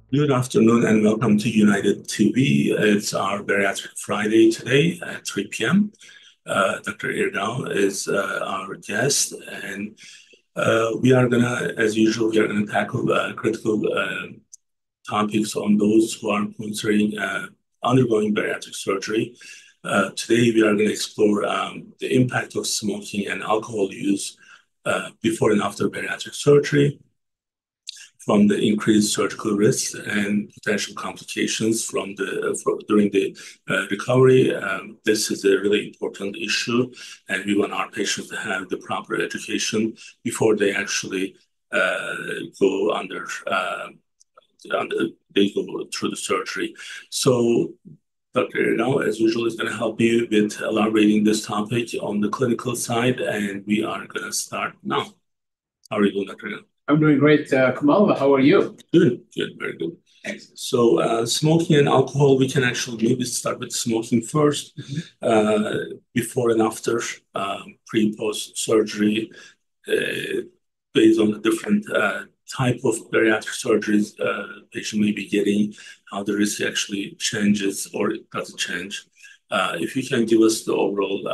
Good afternoon and welcome to United TV. It's our Bariatric Friday today at 3 p.m. Dr. Irgau is our guest, and we are gonna, as usual, we are gonna tackle critical topics on those who are considering undergoing bariatric surgery. Today, we are gonna explore the impact of smoking and alcohol use before and after bariatric surgery, from the increased surgical risks and potential complications during the recovery. This is a really important issue, and we want our patients to have the proper education before they actually go they go through the surgery. So Dr. Irgau, as usual, is going to help you with elaborating this topic on the clinical side, and we are going to start now. How are you doing, Dr. Irgau? I'm doing great, Kemal. How are you? Good, very good. Excellent. So smoking and alcohol, we can actually maybe start with smoking first, before and after, pre-post surgery, based on the different type of bariatric surgeries patient may be getting, how the risk actually changes or it doesn't change. If you can give us the overall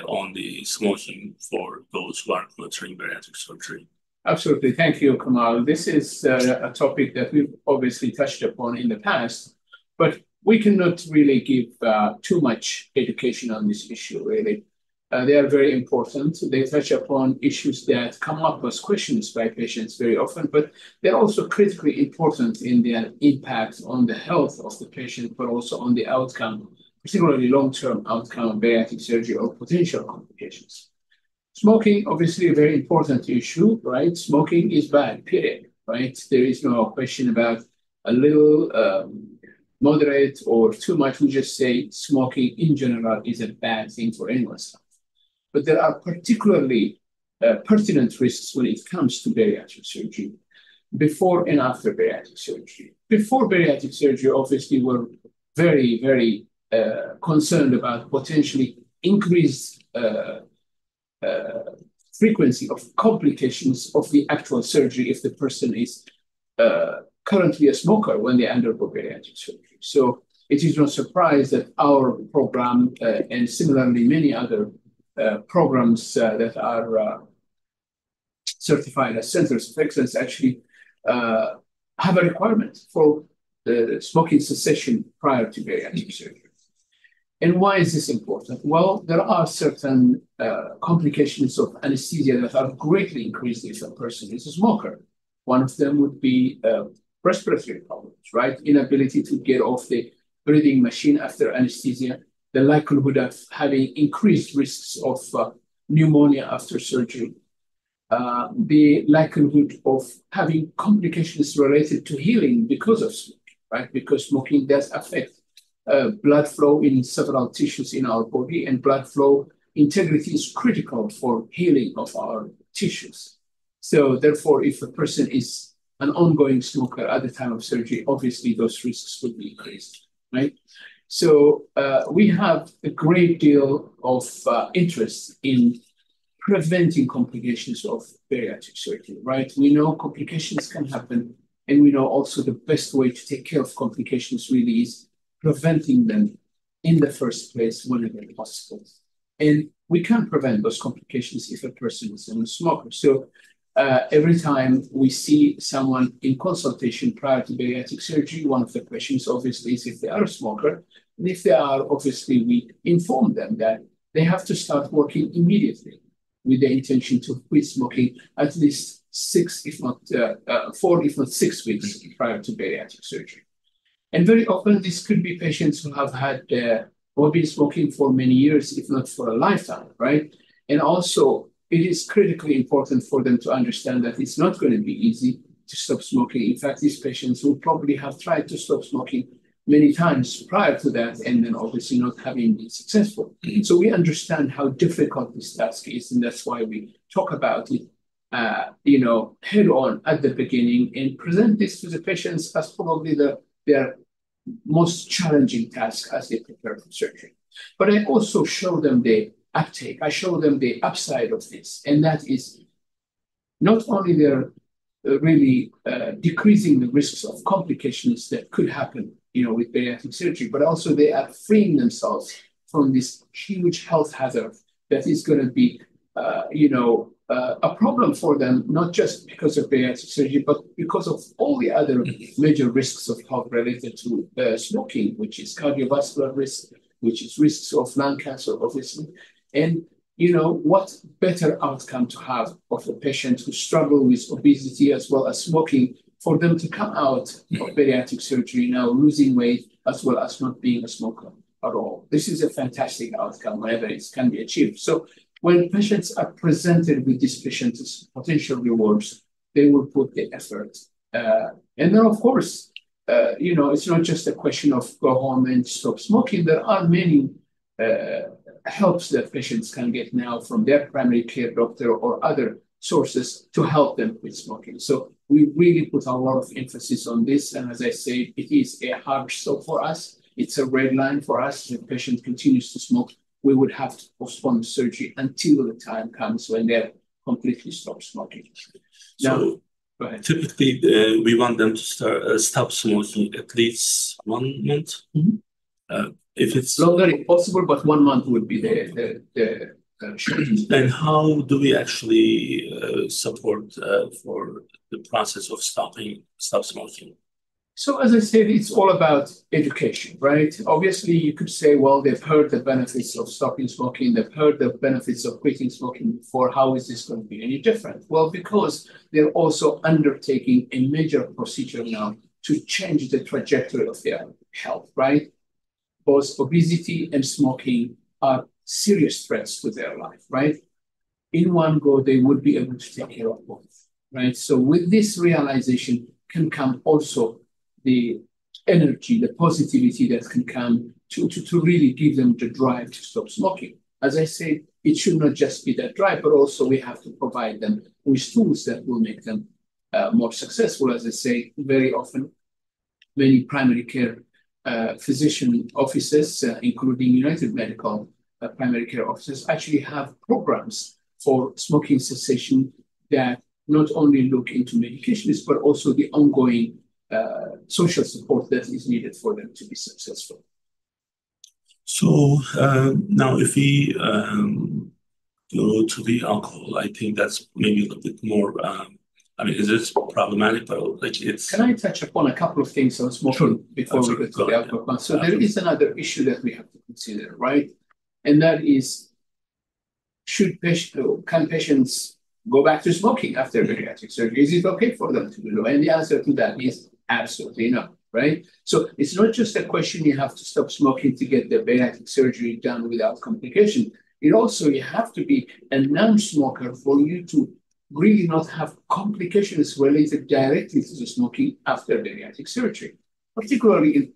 on the smoking for those who are considering bariatric surgery. Absolutely. Thank you, Kemal. This is a topic that we've obviously touched upon in the past, but we cannot really give too much education on this issue, really. They are very important. They touch upon issues that come up as questions by patients very often, but they're also critically important in their impact on the health of the patient, but also on the outcome, particularly long-term outcome of bariatric surgery or potential complications. Smoking, obviously, a very important issue, right? Smoking is bad, period, right? There is no question about a little, moderate, or too much. We just say smoking in general is a bad thing for anyone's health. But there are particularly pertinent risks when it comes to bariatric surgery, before and after bariatric surgery. Before bariatric surgery, obviously, we're very, very concerned about potentially increased frequency of complications of the actual surgery if the person is currently a smoker when they undergo bariatric surgery. So it is no surprise that our program and similarly many other programs that are certified as centers of excellence actually have a requirement for the smoking cessation prior to bariatric surgery. And why is this important? Well, there are certain complications of anesthesia that are greatly increased if a person is a smoker. One of them would be respiratory problems, right? Inability to get off the breathing machine after anesthesia, the likelihood of having increased risks of pneumonia after surgery, the likelihood of having complications related to healing because of smoking, right? Because smoking does affect blood flow in several tissues in our body, and blood flow integrity is critical for healing of our tissues. So therefore, if a person is an ongoing smoker at the time of surgery, obviously those risks will be increased, right? So we have a great deal of interest in preventing complications of bariatric surgery, right? We know complications can happen, and we know also the best way to take care of complications really is preventing them in the first place whenever possible. And we can prevent those complications if a person is a smoker. So every time we see someone in consultation prior to bariatric surgery, one of the questions obviously is if they are a smoker. And if they are, obviously we inform them that they have to start working immediately with the intention to quit smoking at least 4, if not 6 weeks prior to bariatric surgery. And very often, this could be patients who have had or been smoking for many years, if not for a lifetime, right? And also, it is critically important for them to understand that it's not going to be easy to stop smoking. In fact, these patients will probably have tried to stop smoking many times prior to that, and then obviously not having been successful. So we understand how difficult this task is, and that's why we talk about it, head on at the beginning and present this to the patients as probably their most challenging task as they prepare for surgery. But I also show them the uptake. I show them the upside of this, and that is not only their really decreasing the risks of complications that could happen, with bariatric surgery, but also they are freeing themselves from this huge health hazard that is going to be, a problem for them, not just because of bariatric surgery, but because of all the other major risks of health related to smoking, which is cardiovascular risk, which is risks of lung cancer, obviously. And, what better outcome to have of a patient who struggle with obesity as well as smoking for them to come out of bariatric surgery now losing weight as well as not being a smoker at all. This is a fantastic outcome whenever it can be achieved. So when patients are presented with these patients' potential rewards, they will put the effort. And then, of course, it's not just a question of go home and stop smoking. There are many helps that patients can get now from their primary care doctor or other sources to help them with smoking. So we really put a lot of emphasis on this. And as I said, it is a hard stop for us. It's a red line for us. If the patient continues to smoke, we would have to postpone the surgery until the time comes when they're completely stop smoking. Now, So go ahead. typically, we want them to stop smoking at least 1 month. If it's longer if possible, but 1 month would be the shortest. then how do we actually support for the process of stop smoking? So as I said, it's all about education, right? Obviously, you could say, well, they've heard the benefits of stopping smoking. They've heard the benefits of quitting smoking before. How is this going to be any different? Well, because they're also undertaking a major procedure now to change the trajectory of their health, right? Both obesity and smoking are serious threats to their life, right? In one go, they would be able to take care of both, right? So with this realization can come also the energy, the positivity that can come to really give them the drive to stop smoking. As I said, it should not just be that drive, but also we have to provide them with tools that will make them more successful. As I say, very often, many primary care physician offices, including United Medical primary care offices, actually have programs for smoking cessation that not only look into medications, but also the ongoing social support that is needed for them to be successful. So now if we go to the alcohol, I think that's maybe a little bit more, is this problematic? But like Can I touch upon a couple of things on smoking before we go to the alcohol? So there is another issue that we have to consider, right? And that is, can patients go back to smoking after bariatric surgery? Is it okay for them to do so? And the answer to that is absolutely not, right? So it's not just a question you have to stop smoking to get the bariatric surgery done without complication. It also, you have to be a non-smoker for you to really not have complications related directly to the smoking after bariatric surgery, particularly in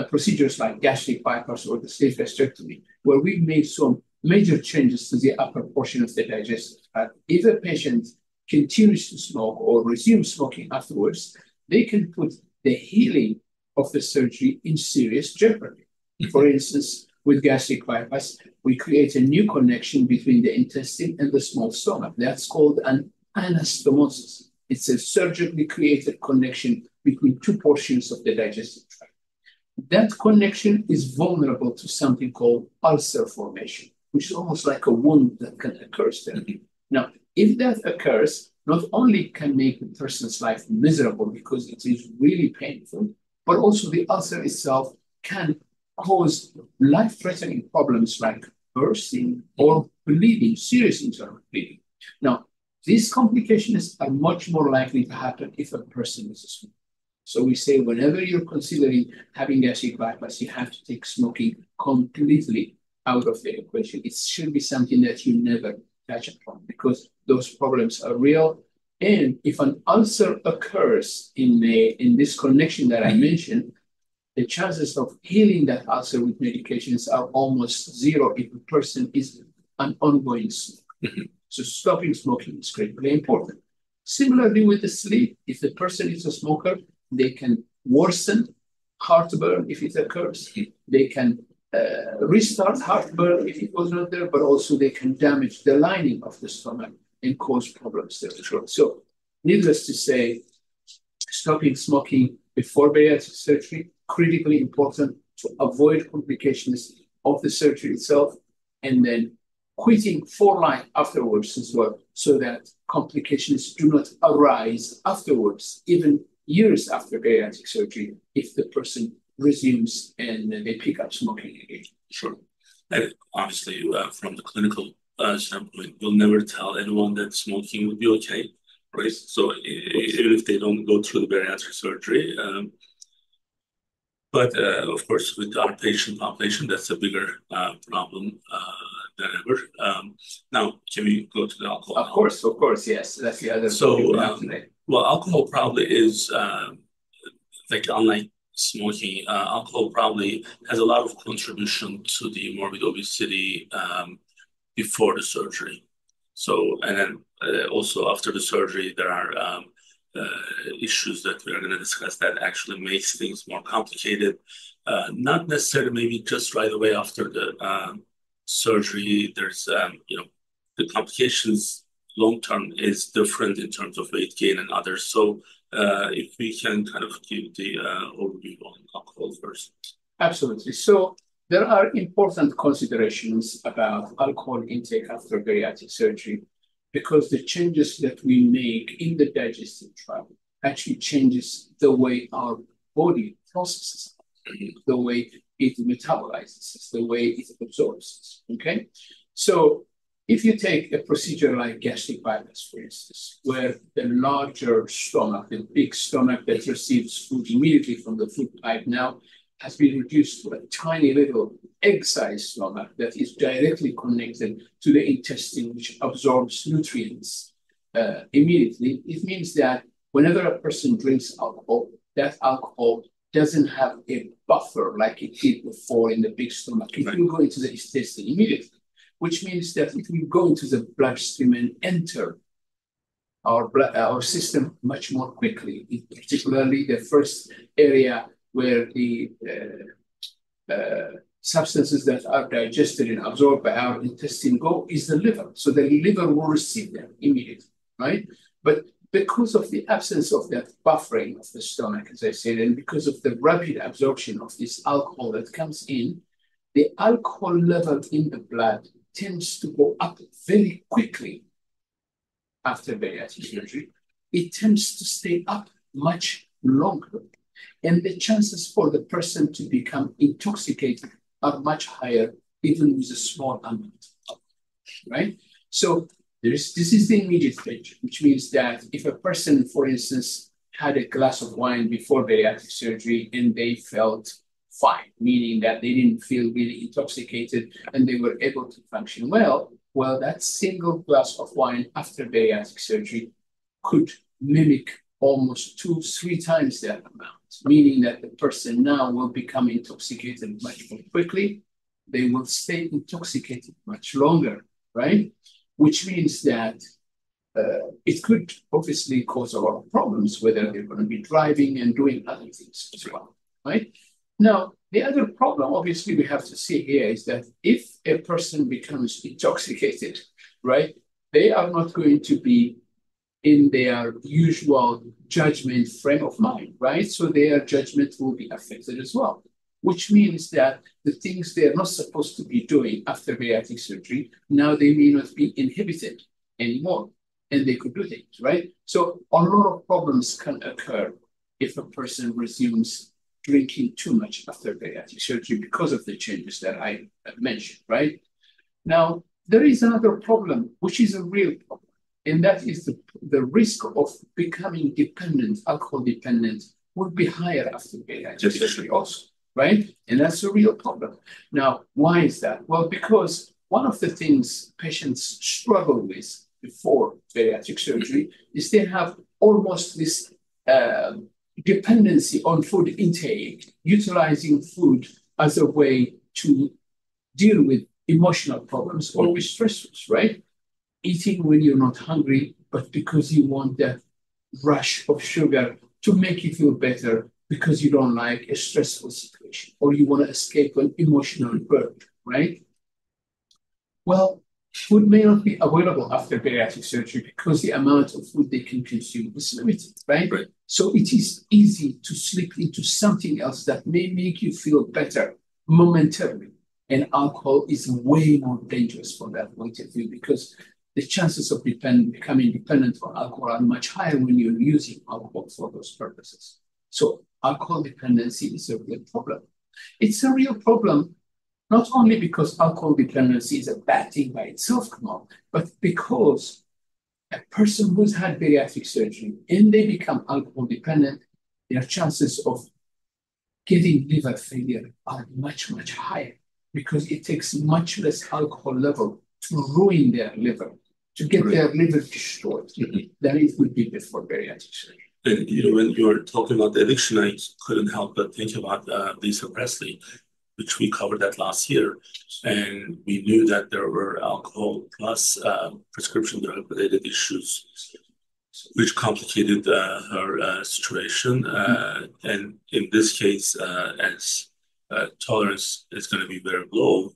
procedures like gastric bypass or the stage gastrectomy, where we've made some major changes to the upper portion of the digestive tract. If a patient continues to smoke or resumes smoking afterwards, they can put the healing of the surgery in serious jeopardy. For instance, with gastric bypass, we create a new connection between the intestine and the small stomach. That's called an anastomosis. It's a surgically created connection between two portions of the digestive tract. That connection is vulnerable to something called ulcer formation, which is almost like a wound that can occur there. Now, if that occurs, not only can make the person's life miserable because it is really painful, but also the ulcer itself can cause life-threatening problems like bursting or bleeding, serious internal bleeding. Now, these complications are much more likely to happen if a person is a smoker. So we say whenever you're considering having gastric bypass, you have to take smoking completely out of the equation. It should be something that you never touch upon because those problems are real. And if an ulcer occurs in this connection that I mentioned, the chances of healing that ulcer with medications are almost zero if a person is an ongoing smoker. So stopping smoking is critically important. Similarly with the sleep, if the person is a smoker, they can worsen heartburn if it occurs. They can restart heartburn if it was not there, but also they can damage the lining of the stomach and cause problems there. So needless to say, stopping smoking before bariatric surgery, critically important to avoid complications of the surgery itself, and then quitting for life afterwards as well, so that complications do not arise afterwards, even years after bariatric surgery, if the person resumes and they pick up smoking again. Sure. And obviously, from the clinical standpoint, we'll never tell anyone that smoking would be okay, right? So even if they don't go through the bariatric surgery, but of course, with our patient population, that's a bigger problem than ever. Now, can we go to the alcohol? Of course, yes. That's the other. So, well, alcohol probably is like unlike smoking, alcohol probably has a lot of contribution to the morbid obesity before the surgery. So, and then also after the surgery, there are issues that we are going to discuss that actually makes things more complicated. Not necessarily maybe just right away after the surgery. There's, the complications long-term is different in terms of weight gain and others. So if we can kind of give the overview on alcohol first. Absolutely. So there are important considerations about alcohol intake after bariatric surgery, because the changes that we make in the digestive tract actually changes the way our body processes, the way it metabolizes, the way it absorbs. Okay? So if you take a procedure like gastric bypass, for instance, where the larger stomach, the big stomach that receives food immediately from the food pipe now has been reduced to a tiny little egg-sized stomach that is directly connected to the intestine, which absorbs nutrients immediately. It means that whenever a person drinks alcohol, that alcohol doesn't have a buffer like it did before in the big stomach. It will go into the intestine immediately, which means that it will go into the bloodstream and enter our system much more quickly, particularly the first area where the substances that are digested and absorbed by our intestine go is the liver. So the liver will receive them immediately, right? But because of the absence of that buffering of the stomach, as I said, and because of the rapid absorption of this alcohol that comes in, the alcohol level in the blood tends to go up very quickly after bariatric surgery. It tends to stay up much longer. And the chances for the person to become intoxicated are much higher, even with a small amount, right? So this is the immediate stage, which means that if a person, for instance, had a glass of wine before bariatric surgery and they felt fine, meaning that they didn't feel really intoxicated and they were able to function well, that single glass of wine after bariatric surgery could mimic almost 2-3 times that amount, meaning that the person now will become intoxicated much more quickly. They will stay intoxicated much longer, right? Which means that it could obviously cause a lot of problems, whether they're going to be driving and doing other things as well, right? Now, the other problem, obviously, we have to see here is that if a person becomes intoxicated, right, they are not going to be in their usual judgment frame of mind, right? So their judgment will be affected as well, which means that the things they're not supposed to be doing after bariatric surgery, now they may not be inhibited anymore, and they could do things, right? So a lot of problems can occur if a person resumes drinking too much after bariatric surgery because of the changes that I mentioned, right? Now, there is another problem, which is a real problem, and that is the risk of becoming dependent, alcohol dependent, would be higher after bariatric surgery also, right? And that's a real problem. Now, why is that? Well, because one of the things patients struggle with before bariatric surgery is they have almost this dependency on food intake, utilizing food as a way to deal with emotional problems or with stressors, right? Eating when you're not hungry, but because you want that rush of sugar to make you feel better because you don't like a stressful situation or you want to escape an emotional burden, right? Well, Food may not be available after bariatric surgery because the amount of food they can consume is limited, right? Right. So it is easy to slip into something else that may make you feel better momentarily. And alcohol is way more dangerous from that point of view because the chances of becoming dependent on alcohol are much higher when you're using alcohol for those purposes. So alcohol dependency is a real problem. It's a real problem not only because alcohol dependency is a bad thing by itself, Kamal, but because a person who's had bariatric surgery and they become alcohol dependent, their chances of getting liver failure are much, much higher because it takes much less alcohol level to ruin their liver, to get their liver destroyed than it would be before bariatric surgery. And when you were talking about the addiction, I couldn't help but think about Lisa Presley, which we covered that last year. And we knew that there were alcohol plus prescription drug-related issues, which complicated her situation. And in this case, as tolerance is going to be very low,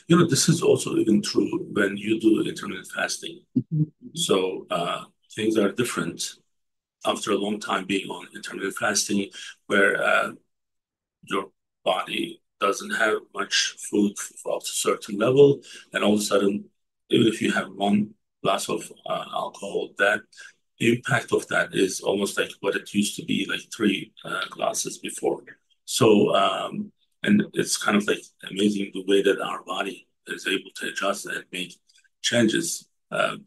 this is also even true when you do intermittent fasting. So things are different after a long time being on intermittent fasting, where your body doesn't have much food up to a certain level, and all of a sudden, even if you have one glass of alcohol, that impact of that is almost like what it used to be, like three glasses before. So, and it's kind of like amazing the way that our body is able to adjust and make changes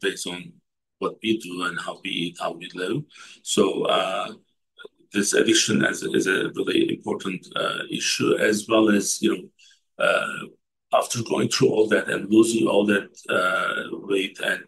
based on what we do and how we eat, how we live. So, this addiction is a really important issue, as well as after going through all that and losing all that weight and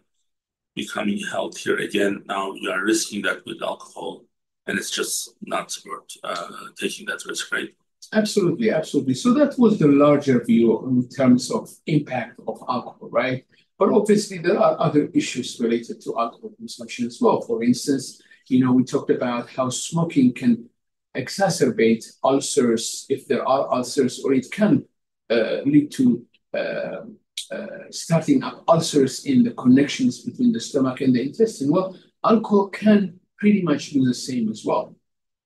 becoming healthier again, now you are risking that with alcohol, and it's just not worth taking that risk, right? Absolutely, absolutely. So that was the larger view in terms of impact of alcohol, right? But obviously there are other issues related to alcohol consumption as well. For instance, we talked about how smoking can exacerbate ulcers if there are ulcers, or it can lead to starting up ulcers in the connections between the stomach and the intestine. Well, alcohol can pretty much do the same as well.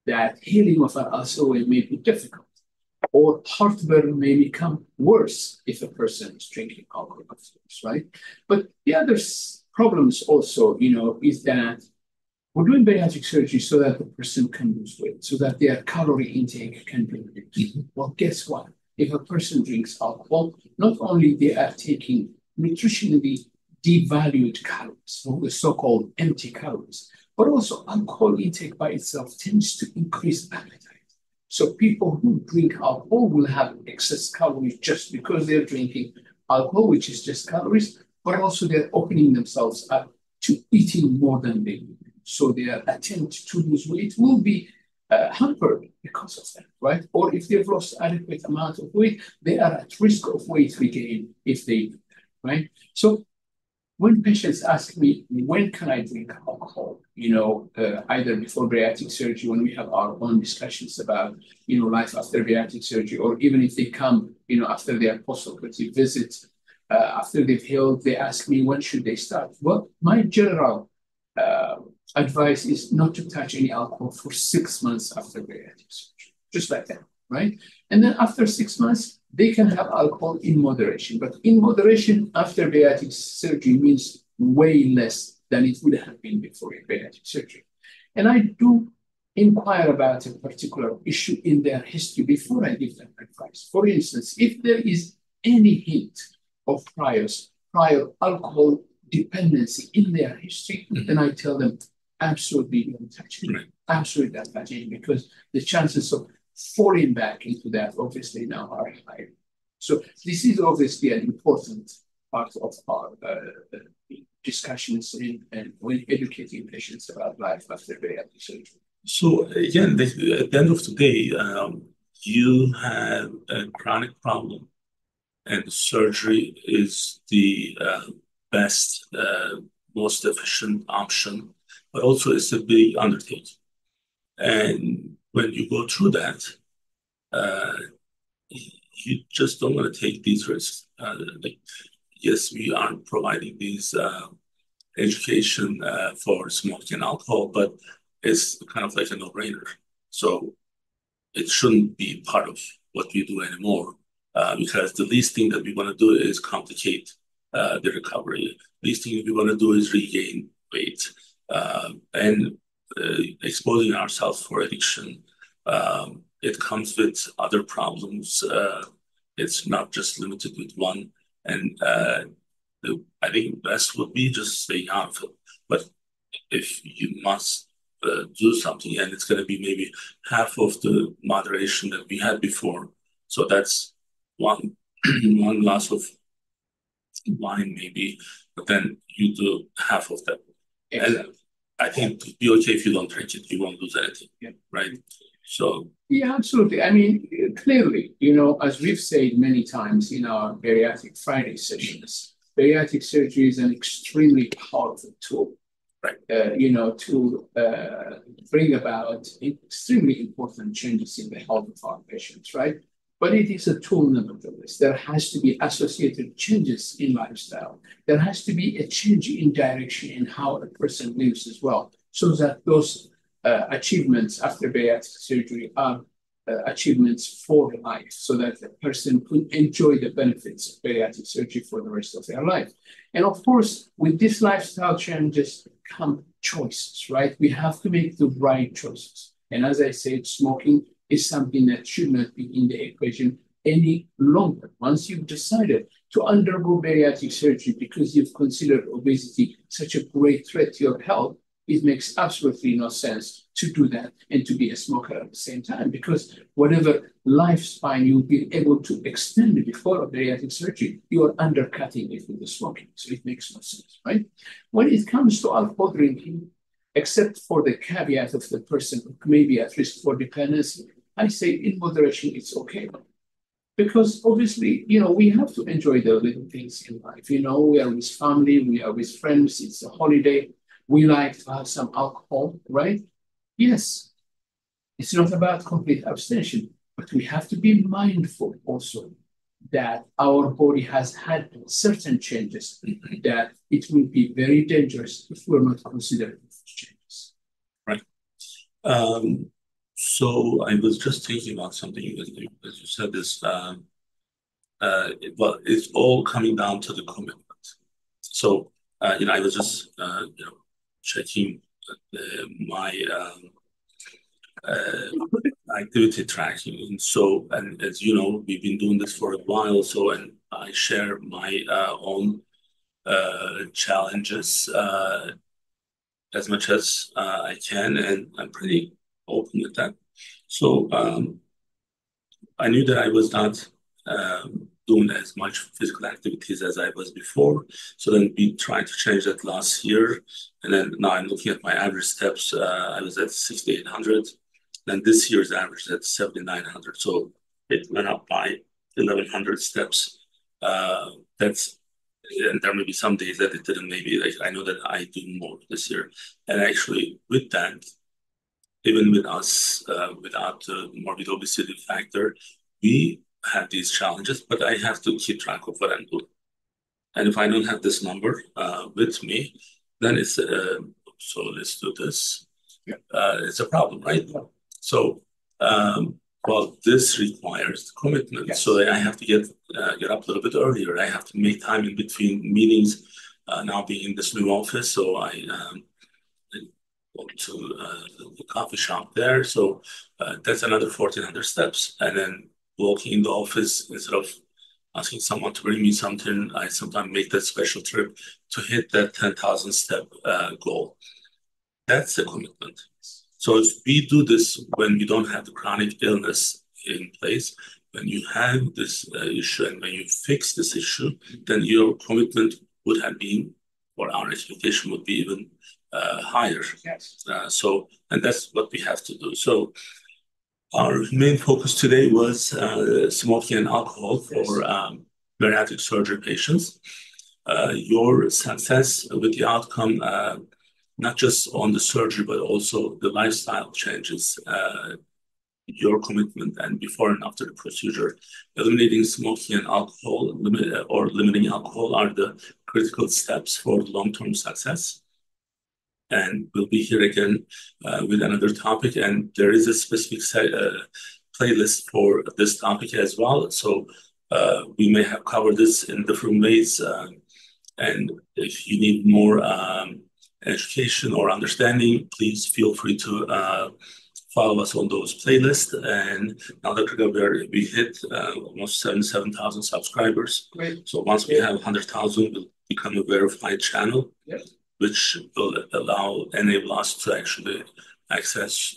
That healing of an ulcer may be difficult, or heartburn may become worse if a person is drinking alcohol, of course, right? But the other problems also, is that we're doing bariatric surgery so that the person can lose weight, so that their calorie intake can be reduced. Well, guess what? If a person drinks alcohol, not only they are taking nutritionally devalued calories, or the so-called empty calories, but also alcohol intake by itself tends to increase appetite. So people who drink alcohol will have excess calories just because they're drinking alcohol, which is just calories, but also they're opening themselves up to eating more than they need. So their attempt to lose weight will be hampered because of that, right? Or if they've lost adequate amount of weight, they are at risk of weight regain if they do that, right? So when patients ask me, when can I drink alcohol? Either before bariatric surgery, when we have our own discussions about, life after bariatric surgery, or even if they come, after their post-operative visit, after they've healed, they ask me, when should they start? Well, my general advice is not to touch any alcohol for 6 months after bariatric surgery, just like that, right? And then after 6 months, they can have alcohol in moderation. But in moderation after bariatric surgery means way less than it would have been before bariatric surgery. And I do inquire about a particular issue in their history before I give them advice. For instance, if there is any hint of prior alcohol dependency in their history, then I tell them absolutely don't touch it. Absolutely don't touch it, because the chances of falling back into that obviously now are higher. So this is obviously an important part of our discussions and when educating patients about life after bariatric surgery. So again, at the end of the day, you have a chronic problem, and surgery is the best, most efficient option, but also it's a big undertaking. And when you go through that, you just don't want to take these risks. yes, we are providing these education for smoking and alcohol, but it's kind of like a no-brainer. So it shouldn't be part of what we do anymore, because the least thing that we want to do is complicate the recovery. Least thing we want to do is regain weight, and exposing ourselves for addiction. It comes with other problems. It's not just limited with one. And I think best would be just staying out of it. But if you must do something, and it's going to be maybe half of the moderation that we had before, so that's one one glass of wine maybe, but then you do half of that. Exactly. And I think it'd be okay if you don't drink it. You won't lose anything, right? So Yeah, absolutely. I mean, clearly, as we've said many times in our Bariatric Friday sessions, bariatric surgery is an extremely powerful tool, right. To bring about extremely important changes in the health of our patients, right? But it is a tool nevertheless. There has to be associated changes in lifestyle. There has to be a change in direction in how a person lives as well, so that those achievements after bariatric surgery are achievements for life, so that the person can enjoy the benefits of bariatric surgery for the rest of their life. And of course, with these lifestyle changes come choices, right? We have to make the right choices. And as I said, smoking is something that should not be in the equation any longer. Once you've decided to undergo bariatric surgery because you've considered obesity such a great threat to your health, it makes absolutely no sense to do that and to be a smoker at the same time, because whatever lifespan you'll be able to extend before a bariatric surgery, you are undercutting it with the smoking. So it makes no sense, right? When it comes to alcohol drinking, except for the caveat of the person who may be at risk for dependency, I say in moderation, it's okay. Because obviously, we have to enjoy the little things in life. We are with family, we are with friends, it's a holiday. We like to have some alcohol, right? Yes, it's not about complete abstention, but we have to be mindful also that our body has had certain changes that it will be very dangerous if we're not considering those changes. Right. So I was just thinking about something as you said this. Well, it's all coming down to the commitment. So I was just checking my activity tracking, and as you know, we've been doing this for a while. So, and I share my own challenges as much as I can, and I'm pretty open with that. So I knew that I was not doing as much physical activities as I was before. So then we tried to change that last year. And then now I'm looking at my average steps. I was at 6,800. Then this year's average is at 7,900. So it went up by 1,100 steps. That's and there may be some days that it didn't. Maybe like I know that I do more this year. And actually with that, even with us, without the morbid obesity factor, we have these challenges, but I have to keep track of what I'm doing. And if I don't have this number with me, then it's, so let's do this. Yeah. It's a problem, right? Yeah. So, well, this requires commitment. Yes. So I have to get up a little bit earlier. I have to make time in between meetings, now being in this new office. So I go to the coffee shop there. So that's another 1,400 steps. And then walking in the office, instead of asking someone to bring me something, I sometimes make that special trip to hit that 10,000 step goal. That's a commitment. So if we do this when we don't have the chronic illness in place, when you have this issue and when you fix this issue, then your commitment would have been, or our expectation would be even higher. Yes. And that's what we have to do. So our main focus today was smoking and alcohol for bariatric surgery patients. Your success with the outcome, not just on the surgery, but also the lifestyle changes your commitment and before and after the procedure. Eliminating smoking and alcohol or limiting alcohol are the critical steps for long-term success. And we'll be here again with another topic. And there is a specific playlist for this topic as well. So we may have covered this in different ways. And if you need more education or understanding, please feel free to follow us on those playlists. And now that we hit almost 77,000 subscribers. Great. So once we have 100,000, we'll become a verified channel, which will enable us to actually access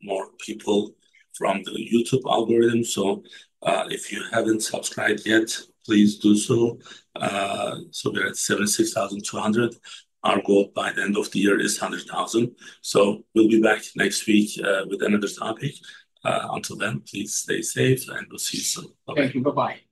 more people from the YouTube algorithm. So if you haven't subscribed yet, please do so. So we're at 76,200. Our goal by the end of the year is 100,000. So we'll be back next week with another topic. Until then, please stay safe and we'll see you soon. Bye-bye. Thank you. Bye-bye.